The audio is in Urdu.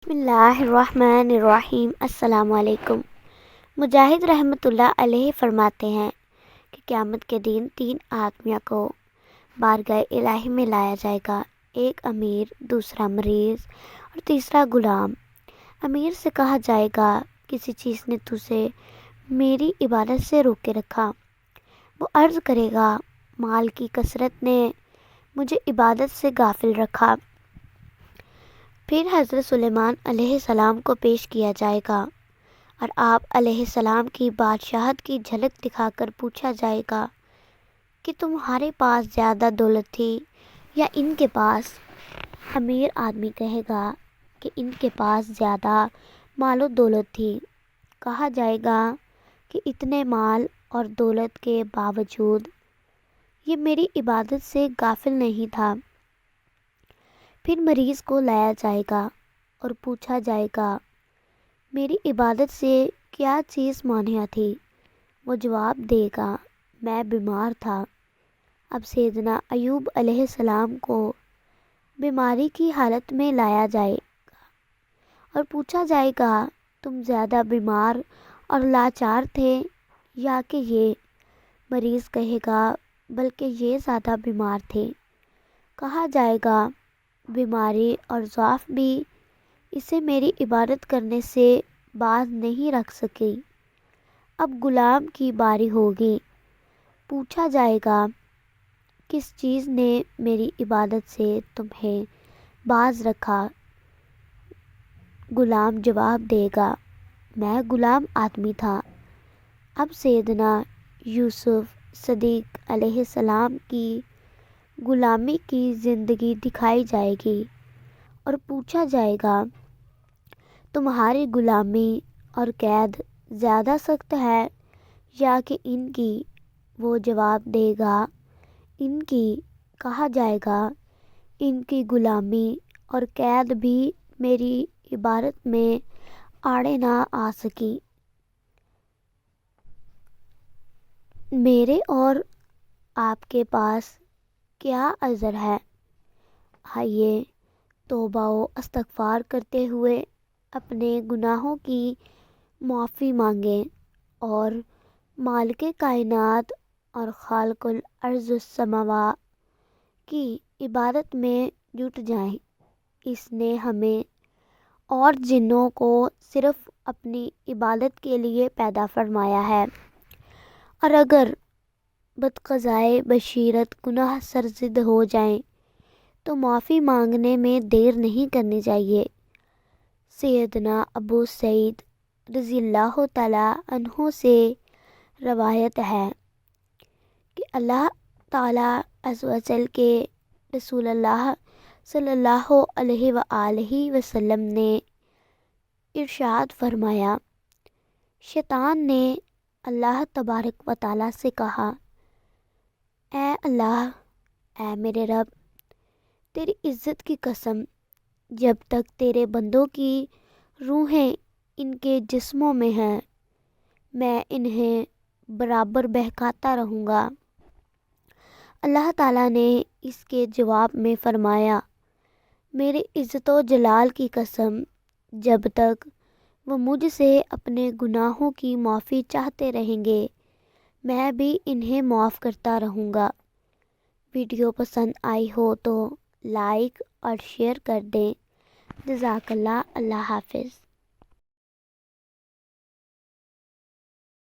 بسم اللہ الرحمن الرحیم۔ السلام علیکم۔ مجاہد رحمۃ اللہ علیہ فرماتے ہیں کہ قیامت کے دن 3 آدمیوں کو بارگاہ الہی میں لایا جائے گا، ایک امیر، دوسرا مریض اور تیسرا غلام۔ امیر سے کہا جائے گا کسی چیز نے تجھے میری عبادت سے روک کے رکھا؟ وہ عرض کرے گا مال کی کثرت نے مجھے عبادت سے غافل رکھا۔ پھر حضرت سلیمان علیہ السلام کو پیش کیا جائے گا اور آپ علیہ السلام کی بادشاہت کی جھلک دکھا کر پوچھا جائے گا کہ تمہارے پاس زیادہ دولت تھی یا ان کے پاس؟ امیر آدمی کہے گا کہ ان کے پاس زیادہ مال و دولت تھی۔ کہا جائے گا کہ اتنے مال اور دولت کے باوجود یہ میری عبادت سے غافل نہیں تھا۔ پھر مریض کو لایا جائے گا اور پوچھا جائے گا میری عبادت سے کیا چیز مانع تھی؟ وہ جواب دے گا میں بیمار تھا۔ اب سیدنا ایوب علیہ السلام کو بیماری کی حالت میں لایا جائے گا اور پوچھا جائے گا تم زیادہ بیمار اور لاچار تھے یا کہ یہ؟ مریض کہے گا بلکہ یہ زیادہ بیمار تھے۔ کہا جائے گا بیماری اور ضعف بھی اسے میری عبادت کرنے سے باز نہیں رکھ سکی۔ اب غلام کی باری ہوگی۔ پوچھا جائے گا کس چیز نے میری عبادت سے تمہیں باز رکھا؟ غلام جواب دے گا میں غلام آدمی تھا۔ اب سیدنا یوسف صدیق علیہ السلام کی غلامی کی زندگی دکھائی جائے گی اور پوچھا جائے گا تمہاری غلامی اور قید زیادہ سخت ہے یا کہ ان کی؟ وہ جواب دے گا ان کی۔ کہا جائے گا ان کی غلامی اور قید بھی میری عبادت میں آڑے نہ آ سکی۔ میرے اور آپ کے پاس کیا عذر ہے؟ آئیے توبہ و استغفار کرتے ہوئے اپنے گناہوں کی معافی مانگیں اور مالک کائنات اور خالق الارض والسماوات کی عبادت میں جٹ جائیں۔ اس نے ہمیں اور جنوں کو صرف اپنی عبادت کے لیے پیدا فرمایا ہے، اور اگر بقضائے بشریت گناہ سرزد ہو جائیں تو معافی مانگنے میں دیر نہیں کرنی چاہیے۔ سیدنا ابو سعید رضی اللہ تعالیٰ عنہ سے روایت ہے کہ اللہ تعالیٰ عز و جل کے رسول اللہ صلی اللہ علیہ وآلہ وسلم نے ارشاد فرمایا، شیطان نے اللہ تبارک و تعالیٰ سے کہا اے اللہ، اے میرے رب، تیری عزت کی قسم، جب تک تیرے بندوں کی روحیں ان کے جسموں میں ہیں میں انہیں برابر بہکاتا رہوں گا۔ اللہ تعالیٰ نے اس کے جواب میں فرمایا، میری عزت و جلال کی قسم، جب تک وہ مجھ سے اپنے گناہوں کی معافی چاہتے رہیں گے میں بھی انہیں معاف کرتا رہوں گا۔ ویڈیو پسند آئی ہو تو لائک اور شیئر کر دیں۔ جزاک اللہ۔ اللہ حافظ۔